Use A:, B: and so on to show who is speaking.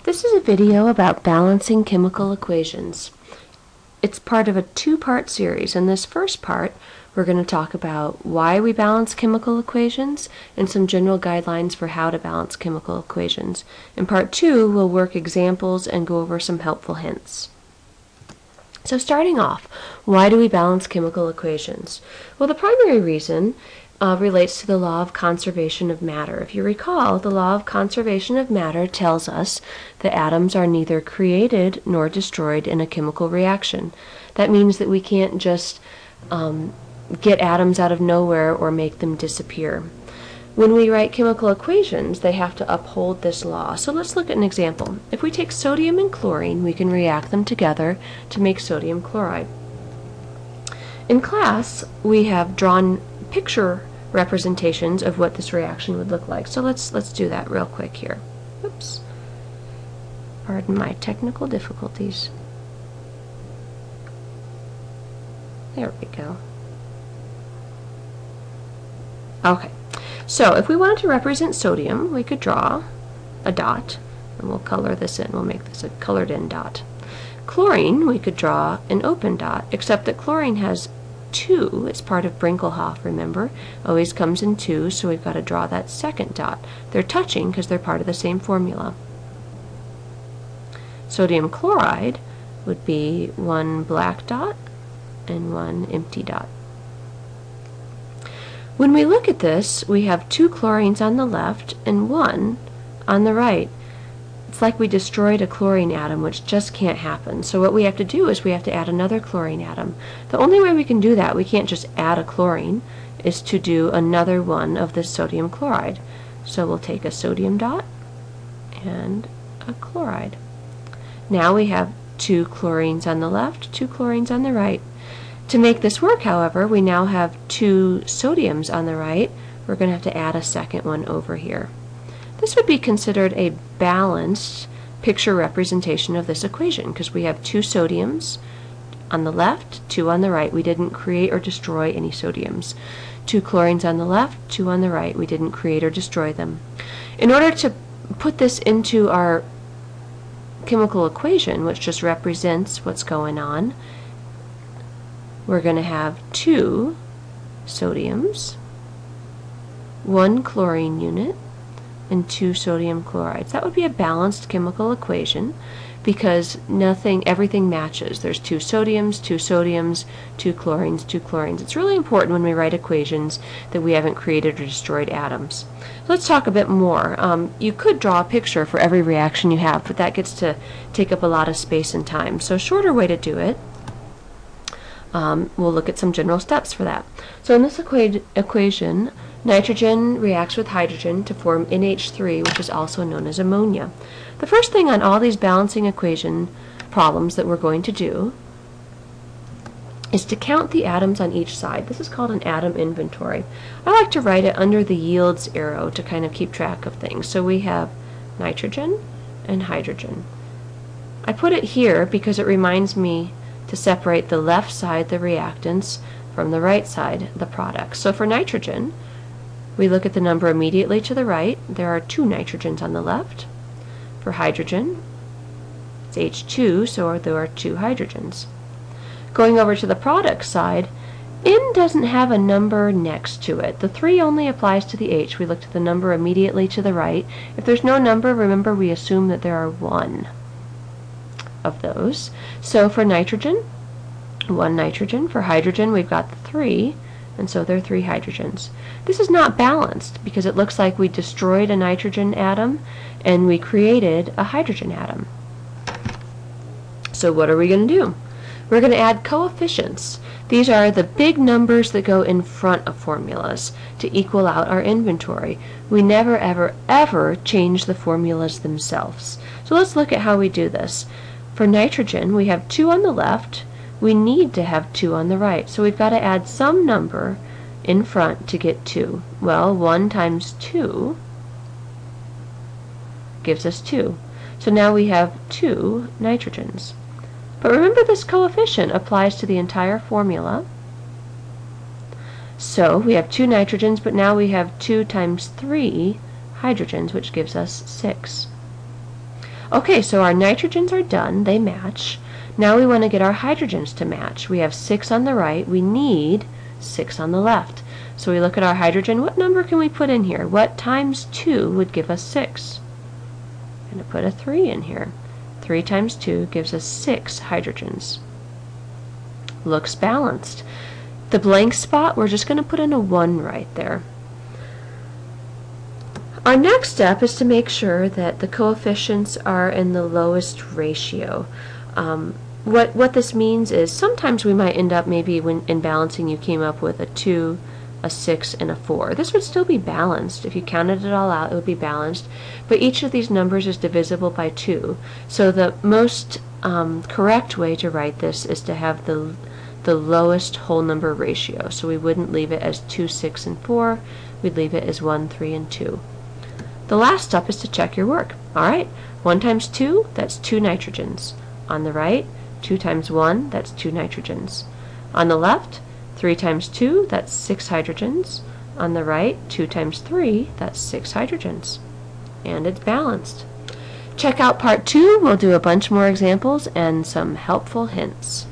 A: This is a video about balancing chemical equations. It's part of a two-part series. In this first part, we're going to talk about why we balance chemical equations and some general guidelines for how to balance chemical equations. In part 2, we'll work examples and go over some helpful hints. So starting off, why do we balance chemical equations? Well, the primary reason relates to the law of conservation of matter. If you recall, the law of conservation of matter tells us that atoms are neither created nor destroyed in a chemical reaction. That means that we can't just get atoms out of nowhere or make them disappear. When we write chemical equations, they have to uphold this law. So let's look at an example. If we take sodium and chlorine, we can react them together to make sodium chloride. In class, we have drawn picture representations of what this reaction would look like. So let's do that real quick here. Oops. Pardon my technical difficulties. There we go. Okay. So if we wanted to represent sodium, we could draw a dot, and we'll color this in. We'll make this a colored in dot. Chlorine, we could draw an open dot, except that chlorine has two. It's part of Brinkelhoff, remember? Always comes in two, so we've got to draw that second dot. They're touching because they're part of the same formula. Sodium chloride would be one black dot and one empty dot. When we look at this, we have two chlorines on the left and one on the right. It's like we destroyed a chlorine atom, which just can't happen. So what we have to do is we have to add another chlorine atom. The only way we can do that, we can't just add a chlorine, is to do another one of this sodium chloride. So we'll take a sodium dot and a chloride. Now we have two chlorines on the left, two chlorines on the right. To make this work, however, we now have two sodiums on the right. We're going to have to add a second one over here. This would be considered a balanced picture representation of this equation because we have two sodiums on the left, two on the right. We didn't create or destroy any sodiums. Two chlorines on the left, two on the right. We didn't create or destroy them. In order to put this into our chemical equation, which just represents what's going on, we're going to have two sodiums, one chlorine unit, and two sodium chlorides. That would be a balanced chemical equation because everything matches. There's two sodiums, two chlorines, two chlorines. It's really important when we write equations that we haven't created or destroyed atoms. Let's talk a bit more. You could draw a picture for every reaction you have, but that gets to take up a lot of space and time. So a shorter way to do it, we'll look at some general steps for that. So in this equation, nitrogen reacts with hydrogen to form NH3, which is also known as ammonia. The first thing on all these balancing equation problems that we're going to do is to count the atoms on each side. This is called an atom inventory. I like to write it under the yields arrow to kind of keep track of things. So we have nitrogen and hydrogen. I put it here because it reminds me to separate the left side, the reactants, from the right side, the products. So for nitrogen, we look at the number immediately to the right. There are two nitrogens on the left. For hydrogen, it's H2, so there are two hydrogens. Going over to the product side, N doesn't have a number next to it. The 3 only applies to the H. We looked at the number immediately to the right. If there's no number, remember we assume that there are one of those. So for nitrogen, one nitrogen. For hydrogen, we've got the 3. And so there are 3 hydrogens. This is not balanced because it looks like we destroyed a nitrogen atom and we created a hydrogen atom. So what are we going to do? We're going to add coefficients. These are the big numbers that go in front of formulas to equal out our inventory. We never, ever, ever change the formulas themselves. So let's look at how we do this. For nitrogen, we have 2 on the left. We need to have 2 on the right. So we've got to add some number in front to get 2. Well, 1 times 2 gives us 2. So now we have 2 nitrogens. But remember, this coefficient applies to the entire formula. So we have 2 nitrogens, but now we have 2 times 3 hydrogens, which gives us 6. Okay, so our nitrogens are done. They match. Now we want to get our hydrogens to match. We have 6 on the right. We need 6 on the left. So we look at our hydrogen. What number can we put in here? What times 2 would give us 6? I'm going to put a 3 in here. 3 times 2 gives us 6 hydrogens. Looks balanced. The blank spot, we're just going to put in a 1 right there. Our next step is to make sure that the coefficients are in the lowest ratio. What this means is sometimes we might end up, maybe when in balancing you came up with a 2, a 6, and a 4. This would still be balanced. If you counted it all out, it would be balanced. But each of these numbers is divisible by 2. So the most correct way to write this is to have the lowest whole number ratio. So we wouldn't leave it as 2, 6, and 4. We'd leave it as 1, 3, and 2. The last step is to check your work. All right, 1 times 2, that's 2 nitrogens. On the right, 2 times 1, that's 2 nitrogens. On the left, 3 times 2, that's 6 hydrogens. On the right, 2 times 3, that's 6 hydrogens. And it's balanced. Check out part 2. We'll do a bunch more examples and some helpful hints.